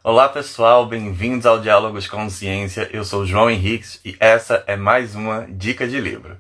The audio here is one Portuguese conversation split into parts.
Olá pessoal, bem-vindos ao Diálogos com Ciência. Eu sou o João Henriques e essa é mais uma dica de livro.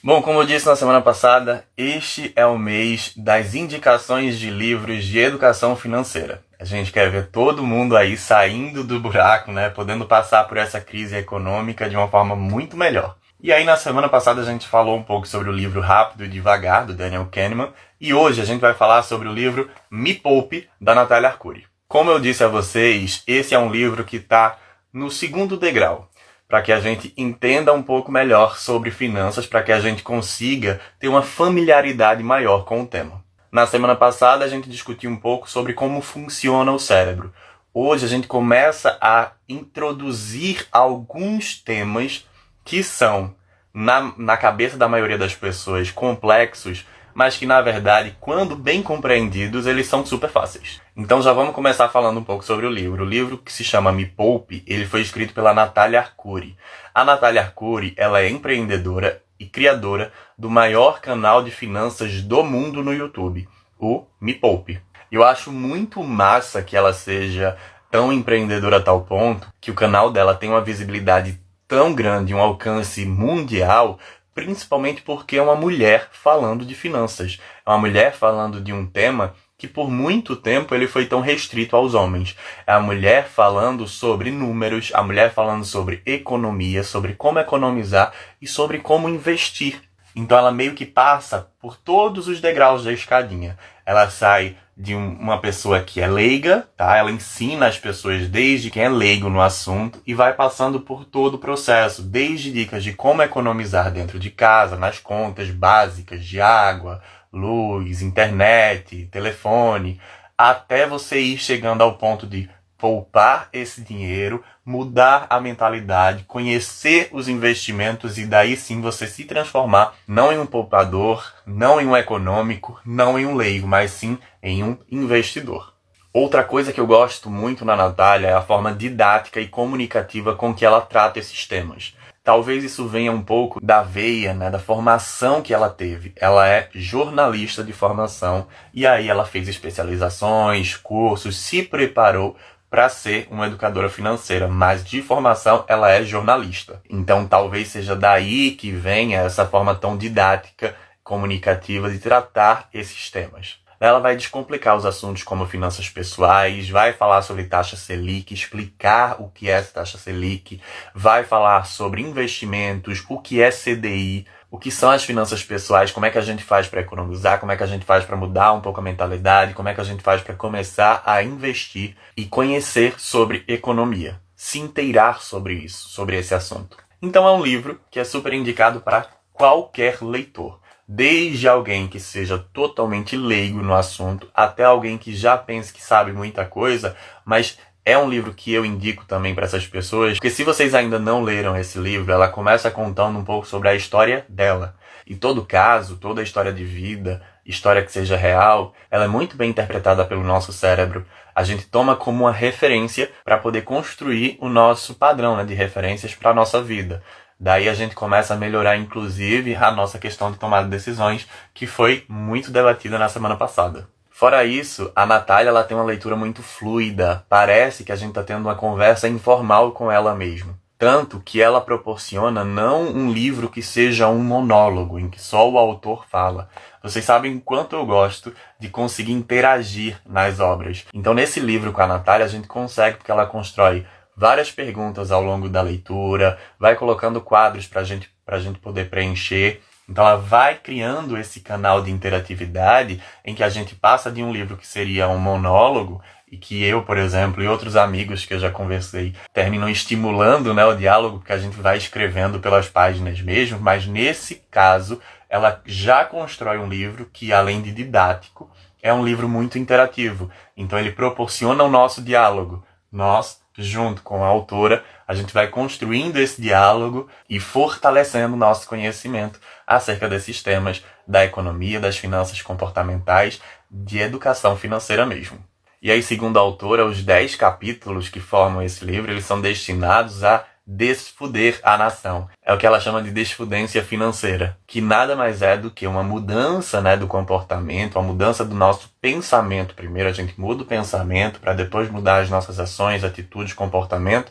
Bom, como eu disse na semana passada, este é o mês das indicações de livros de educação financeira. A gente quer ver todo mundo aí saindo do buraco, né? Podendo passar por essa crise econômica de uma forma muito melhor. E aí na semana passada a gente falou um pouco sobre o livro Rápido e Devagar, do Daniel Kahneman, e hoje a gente vai falar sobre o livro Me Poupe, da Natália Arcuri. Como eu disse a vocês, esse é um livro que está no segundo degrau, para que a gente entenda um pouco melhor sobre finanças, para que a gente consiga ter uma familiaridade maior com o tema. Na semana passada a gente discutiu um pouco sobre como funciona o cérebro. Hoje a gente começa a introduzir alguns temas que são, na cabeça da maioria das pessoas, complexos, mas que, na verdade, quando bem compreendidos, eles são super fáceis. Então já vamos começar falando um pouco sobre o livro. O livro, que se chama Me Poupe, ele foi escrito pela Natália Arcuri. A Natália Arcuri, ela é empreendedora e criadora do maior canal de finanças do mundo no YouTube, o Me Poupe. Eu acho muito massa que ela seja tão empreendedora a tal ponto que o canal dela tem uma visibilidade tão grande, um alcance mundial, principalmente porque é uma mulher falando de finanças. É uma mulher falando de um tema que por muito tempo ele foi tão restrito aos homens. É a mulher falando sobre números, a mulher falando sobre economia, sobre como economizar e sobre como investir. Então ela meio que passa por todos os degraus da escadinha. Ela sai de uma pessoa que é leiga, tá? Ela ensina as pessoas desde quem é leigo no assunto e vai passando por todo o processo, desde dicas de como economizar dentro de casa, nas contas básicas de água, luz, internet, telefone, até você ir chegando ao ponto de poupar esse dinheiro, mudar a mentalidade, conhecer os investimentos e daí sim você se transformar não em um poupador, não em um econômico, não em um leigo, mas sim em um investidor. Outra coisa que eu gosto muito na Natália é a forma didática e comunicativa com que ela trata esses temas. Talvez isso venha um pouco da veia, né, da formação que ela teve. Ela é jornalista de formação e aí ela fez especializações, cursos, se preparou para ser uma educadora financeira, mas de formação ela é jornalista. Então talvez seja daí que venha essa forma tão didática, comunicativa de tratar esses temas. Ela vai descomplicar os assuntos como finanças pessoais, vai falar sobre taxa Selic, explicar o que é essa taxa Selic, vai falar sobre investimentos, o que é CDI, o que são as finanças pessoais, como é que a gente faz para economizar, como é que a gente faz para mudar um pouco a mentalidade, como é que a gente faz para começar a investir e conhecer sobre economia, se inteirar sobre isso, sobre esse assunto. Então é um livro que é super indicado para qualquer leitor. Desde alguém que seja totalmente leigo no assunto, até alguém que já pense que sabe muita coisa, mas é um livro que eu indico também para essas pessoas, porque se vocês ainda não leram esse livro, ela começa contando um pouco sobre a história dela. E todo caso, toda a história de vida, história que seja real, ela é muito bem interpretada pelo nosso cérebro. A gente toma como uma referência para poder construir o nosso padrão, né, de referências para a nossa vida. Daí a gente começa a melhorar, inclusive, a nossa questão de tomada de decisões, que foi muito debatida na semana passada. Fora isso, a Natália ela tem uma leitura muito fluida. Parece que a gente está tendo uma conversa informal com ela mesma. Tanto que ela proporciona não um livro que seja um monólogo, em que só o autor fala. Vocês sabem o quanto eu gosto de conseguir interagir nas obras. Então, nesse livro com a Natália, a gente consegue, porque ela constrói várias perguntas ao longo da leitura, vai colocando quadros para a gente poder preencher. Então ela vai criando esse canal de interatividade em que a gente passa de um livro que seria um monólogo e que eu, por exemplo, e outros amigos que eu já conversei terminam estimulando, né, o diálogo, porque a gente vai escrevendo pelas páginas mesmo, mas nesse caso ela já constrói um livro que, além de didático, é um livro muito interativo. Então ele proporciona o nosso diálogo. Nós, junto com a autora, a gente vai construindo esse diálogo e fortalecendo o nosso conhecimento acerca desses temas da economia, das finanças comportamentais, de educação financeira mesmo. E aí, segundo a autora, os 10 capítulos que formam esse livro, eles são destinados a desfuder a nação. É o que ela chama de desfudência financeira, que nada mais é do que uma mudança, né, do comportamento, uma mudança do nosso pensamento. Primeiro a gente muda o pensamento para depois mudar as nossas ações, atitudes, comportamento,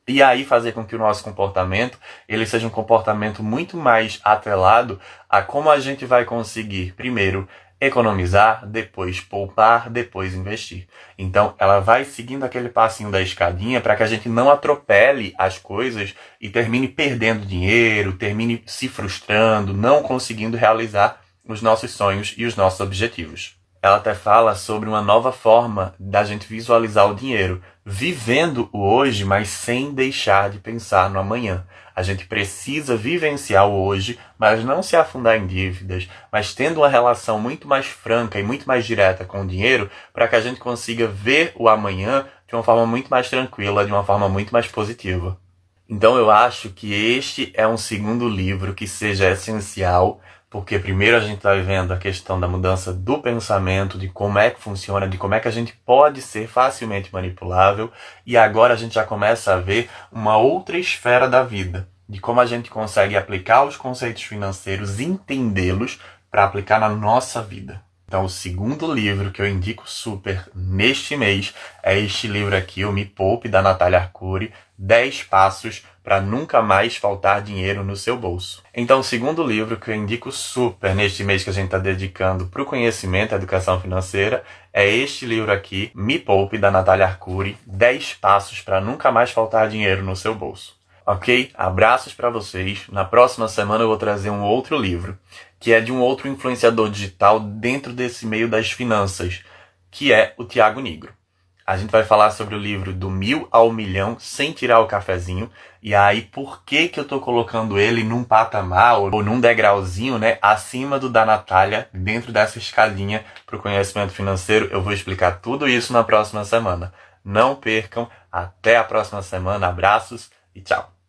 e aí fazer com que o nosso comportamento ele seja um comportamento muito mais atrelado a como a gente vai conseguir, primeiro, economizar, depois poupar, depois investir. Então, ela vai seguindo aquele passinho da escadinha para que a gente não atropele as coisas e termine perdendo dinheiro, termine se frustrando, não conseguindo realizar os nossos sonhos e os nossos objetivos. Ela até fala sobre uma nova forma da gente visualizar o dinheiro, vivendo o hoje, mas sem deixar de pensar no amanhã. A gente precisa vivenciar o hoje, mas não se afundar em dívidas, mas tendo uma relação muito mais franca e muito mais direta com o dinheiro, para que a gente consiga ver o amanhã de uma forma muito mais tranquila, de uma forma muito mais positiva. Então eu acho que este é um segundo livro que seja essencial, porque primeiro a gente está vivendo a questão da mudança do pensamento, de como é que funciona, de como é que a gente pode ser facilmente manipulável, e agora a gente já começa a ver uma outra esfera da vida, de como a gente consegue aplicar os conceitos financeiros, entendê-los para aplicar na nossa vida. Então o segundo livro que eu indico super neste mês é este livro aqui, o Me Poupe, da Natália Arcuri, 10 passos para nunca mais faltar dinheiro no seu bolso. Então o segundo livro que eu indico super neste mês que a gente está dedicando para o conhecimento, a educação financeira, é este livro aqui, Me Poupe, da Natália Arcuri, 10 passos para nunca mais faltar dinheiro no seu bolso. Ok? Abraços para vocês. Na próxima semana eu vou trazer um outro livro, que é de um outro influenciador digital dentro desse meio das finanças, que é o Thiago Nigro. A gente vai falar sobre o livro Do 1000 ao Milhão sem tirar o cafezinho. E aí, por que eu tô colocando ele num patamar ou num degrauzinho, né, acima do da Natália, dentro dessa escadinha para o conhecimento financeiro? Eu vou explicar tudo isso na próxima semana. Não percam. Até a próxima semana. Abraços e tchau.